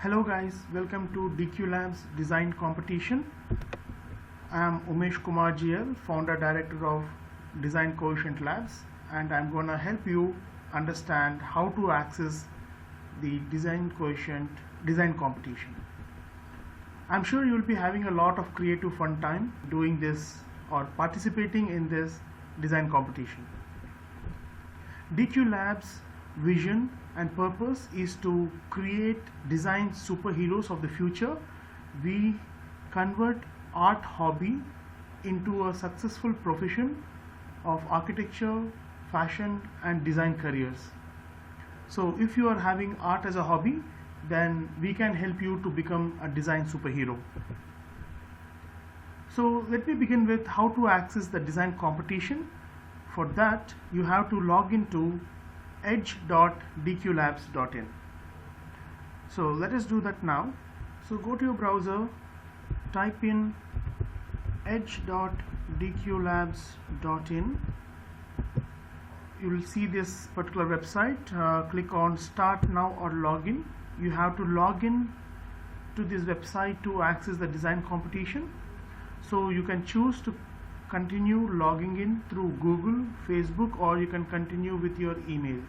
Hello guys, welcome to DQ Labs Design Competition. I am Umesh Kumar GL, Founder Director of Design Quotient Labs, and I'm going to help you understand how to access the Design Quotient Design Competition. I'm sure you'll be having a lot of creative fun time doing this or participating in this design competition. DQ Labs vision and purpose is to create design superheroes of the future. We convert art hobby into a successful profession of architecture, fashion and design careers. So if you are having art as a hobby, then we can help you to become a design superhero. So let me begin with how to access the design competition. For that, you have to log into edge.dqlabs.in. So let us do that now. So go to your browser, type in edge.dqlabs.in. You will see this particular website. Click on Start Now or Login. You have to log in to this website to access the design competition. So you can choose to continue logging in through Google, Facebook, or you can continue with your email.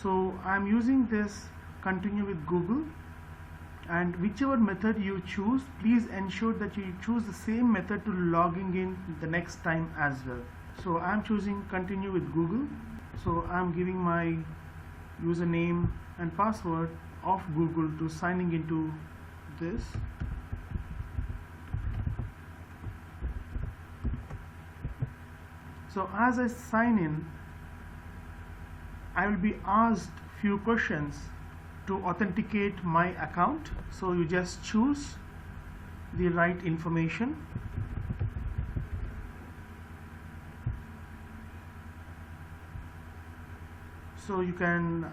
So I'm using this continue with Google, and whichever method you choose, please ensure that you choose the same method to logging in the next time as well. So I'm choosing continue with Google. So I'm giving my username and password of Google to signing into this. So as I sign in, I will be asked few questions to authenticate my account. So you just choose the right information. So you can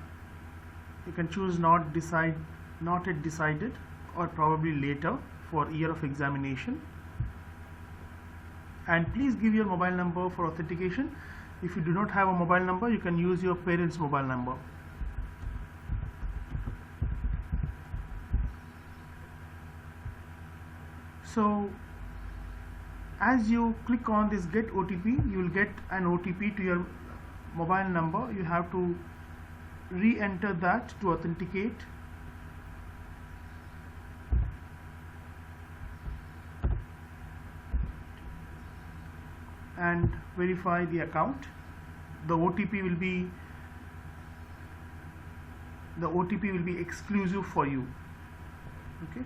choose not yet decided, or probably later for year of examination. And please give your mobile number for authentication. If you do not have a mobile number, you can use your parents' mobile number. So as you click on this get OTP, you will get an OTP to your mobile number. You have to re-enter that to authenticate. And verify the account. The OTP will be exclusive for you. Okay.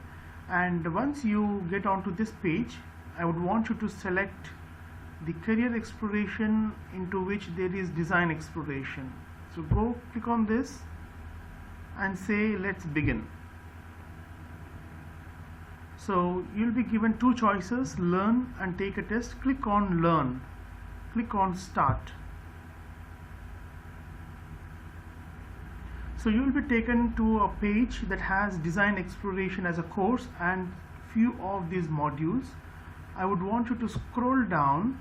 And once you get onto this page, I would want you to select the career exploration, into which there is design exploration. So go click on this and say let's begin. So you'll be given two choices, learn and take a test. Click on learn, click on start. So you will be taken to a page that has design exploration as a course and few of these modules. I would want you to scroll down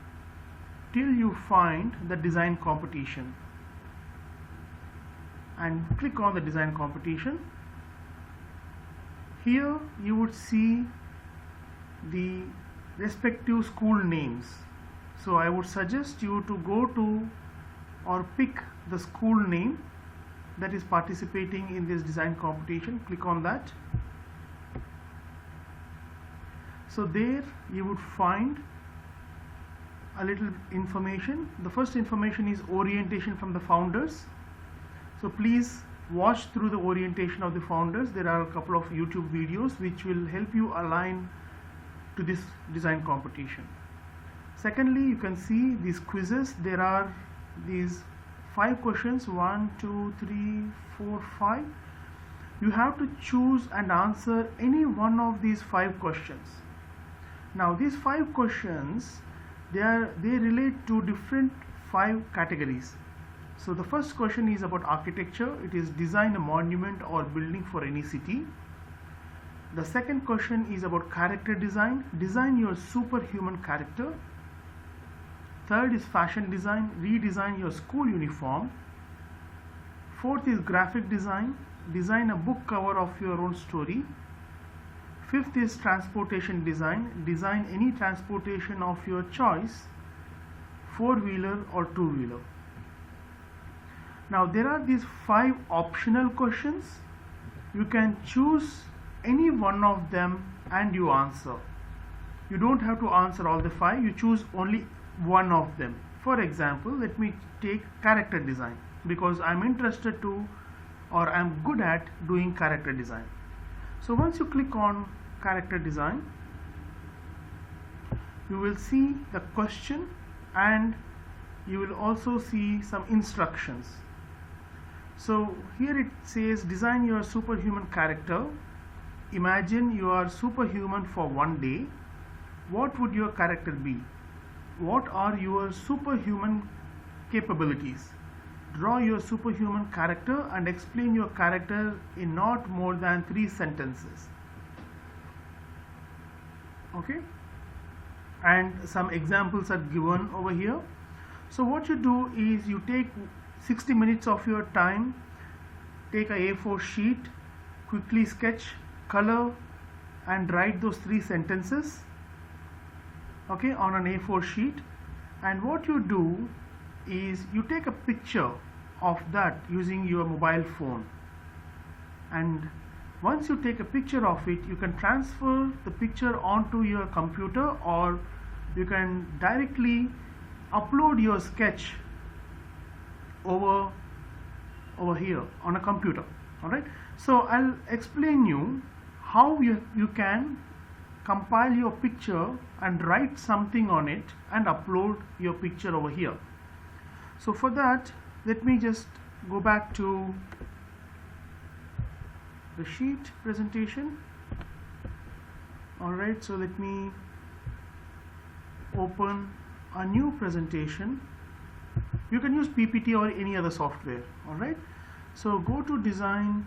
till you find the design competition and click on the design competition. Here you would see the respective school names. So I would suggest you to go to or pick the school name that is participating in this design competition. Click on that. So there you would find a little information. The first information is orientation from the founders. So please watch through the orientation of the founders. There are a couple of YouTube videos which will help you align to this design competition. Secondly, you can see these quizzes. There are these 5 questions, 1, 2, 3, 4, 5. You have to choose and answer any one of these 5 questions. Now these 5 questions, they relate to different 5 categories. So the first question is about architecture. It is design a monument or building for any city. The second question is about character design. Design your superhuman character. Third is fashion design. Redesign your school uniform. Fourth is graphic design. design a book cover of your own story. Fifth is transportation design. Design any transportation of your choice, four-wheeler or two-wheeler. Now there are these 5 optional questions. You can choose any one of them and you answer. You don't have to answer all the 5, you choose only one of them. For example, let me take character design, because I'm interested to, or I'm good at doing character design. So once you click on character design, you will see the question and you will also see some instructions. So here it says design your superhuman character. Imagine you are superhuman for one day. What would your character be? What are your superhuman capabilities? Draw your superhuman character and explain your character in not more than 3 sentences. Okay? And some examples are given over here. So what you do is you take 60 minutes of your time, take a A4 sheet, quickly sketch, color and write those 3 sentences, okay, on an A4 sheet. And what you do is you take a picture of that using your mobile phone, and once you take a picture of it, you can transfer the picture onto your computer, or you can directly upload your sketch over here on a computer. Alright, so I'll explain you how you can compile your picture and write something on it and upload your picture over here. So for that, let me just go back to the sheet presentation. Alright, so let me open a new presentation. You can use PPT or any other software. Alright, so go to design,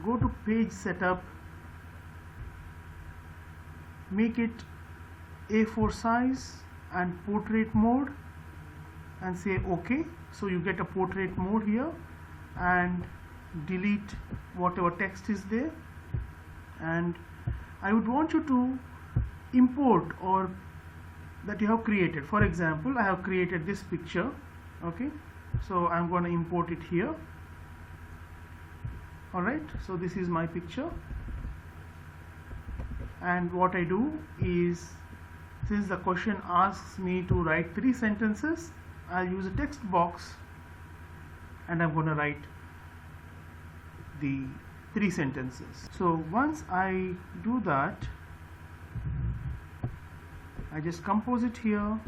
go to page setup, make it A4 size and portrait mode, and say OK. So you get a portrait mode here, and delete whatever text is there. And I would want you to import or that you have created. For example, I have created this picture. Okay, so I'm going to import it here. Alright, so this is my picture, and what I do is, since the question asks me to write 3 sentences, I'll use a text box and I'm going to write the 3 sentences. So once I do that, I just compose it here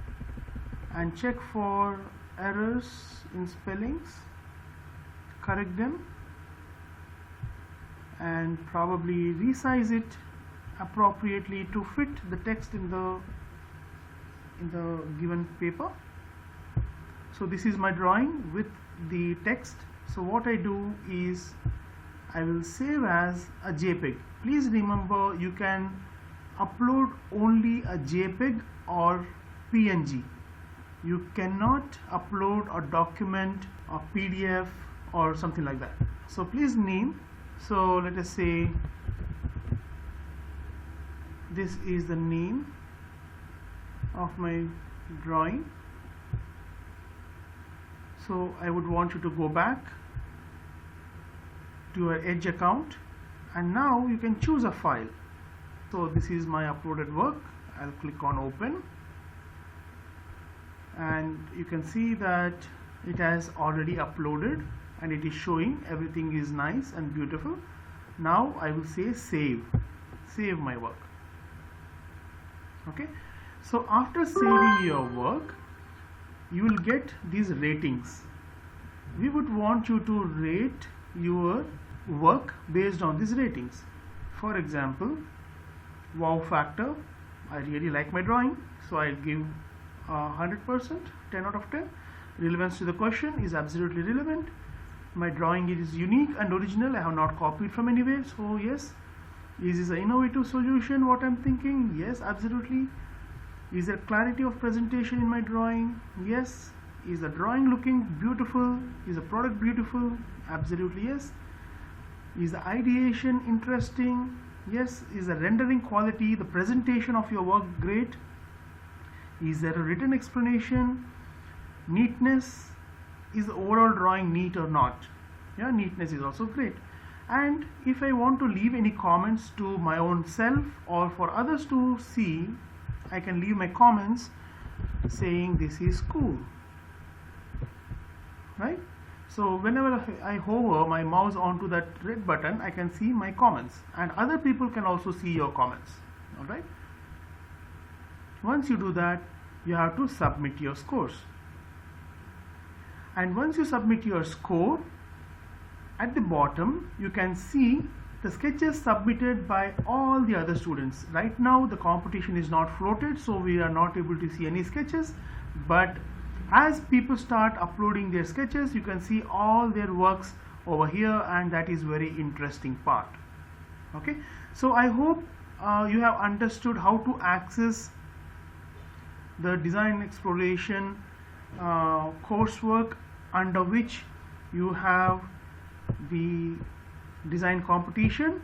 and check for errors in spellings, correct them, and probably resize it appropriately to fit the text in the given paper. So this is my drawing with the text. So what I do is I will save as a JPEG. Please remember, you can upload only a JPEG or PNG. You cannot upload a document, a PDF or something like that. So please name. So let us say this is the name of my drawing. So I would want you to go back to your Edge account, and now you can choose a file. So this is my uploaded work. I'll click on open, and you can see that it has already uploaded and it is showing everything is nice and beautiful. Now I will say save my work. Okay, so after saving your work, you will get these ratings. We would want you to rate your work based on these ratings. For example, wow factor, I really like my drawing, so I'll give 100%, 10 out of 10. Relevance to the question is absolutely relevant. My drawing is unique and original, I have not copied from anywhere, so yes. Is this an innovative solution, what I'm thinking? Yes, absolutely. Is there clarity of presentation in my drawing? Yes. Is the drawing looking beautiful? Is the product beautiful? Absolutely yes. Is the ideation interesting? Yes. Is the rendering quality, the presentation of your work great? Is there a written explanation? Neatness, is the overall drawing neat or not? Yeah, neatness is also great. And if I want to leave any comments to my own self or for others to see, I can leave my comments saying this is cool, right? So whenever I hover my mouse onto that red button, I can see my comments, and other people can also see your comments. All right. Once you do that, you have to submit your scores. And once you submit your score, at the bottom you can see the sketches submitted by all the other students. Right now the competition is not floated, so we are not able to see any sketches, but as people start uploading their sketches, you can see all their works over here, and that is very interesting part. Okay, so I hope you have understood how to access the design exploration coursework, under which you have the design competition,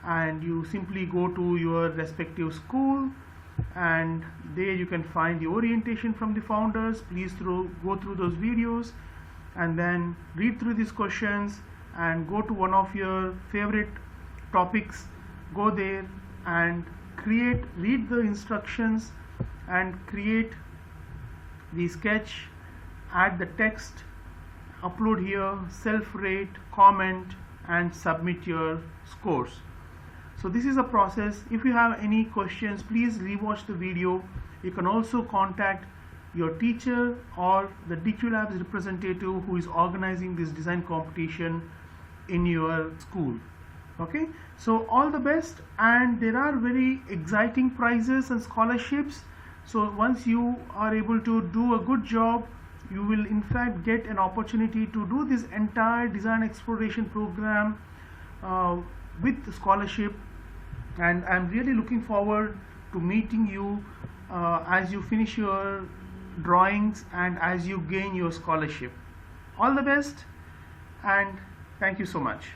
and you simply go to your respective school, and there you can find the orientation from the founders. Please go through those videos and then read through these questions, and go to one of your favorite topics, go there and read the instructions and create the sketch, add the text, upload here, self-rate, comment, and submit your scores. So this is a process. If you have any questions, please rewatch the video. You can also contact your teacher or the DQ Labs representative who is organizing this design competition in your school. Okay, so all the best, and there are very exciting prizes and scholarships. So once you are able to do a good job, you will in fact get an opportunity to do this entire design exploration program with scholarship, and I'm really looking forward to meeting you as you finish your drawings and as you gain your scholarship. All the best, and thank you so much.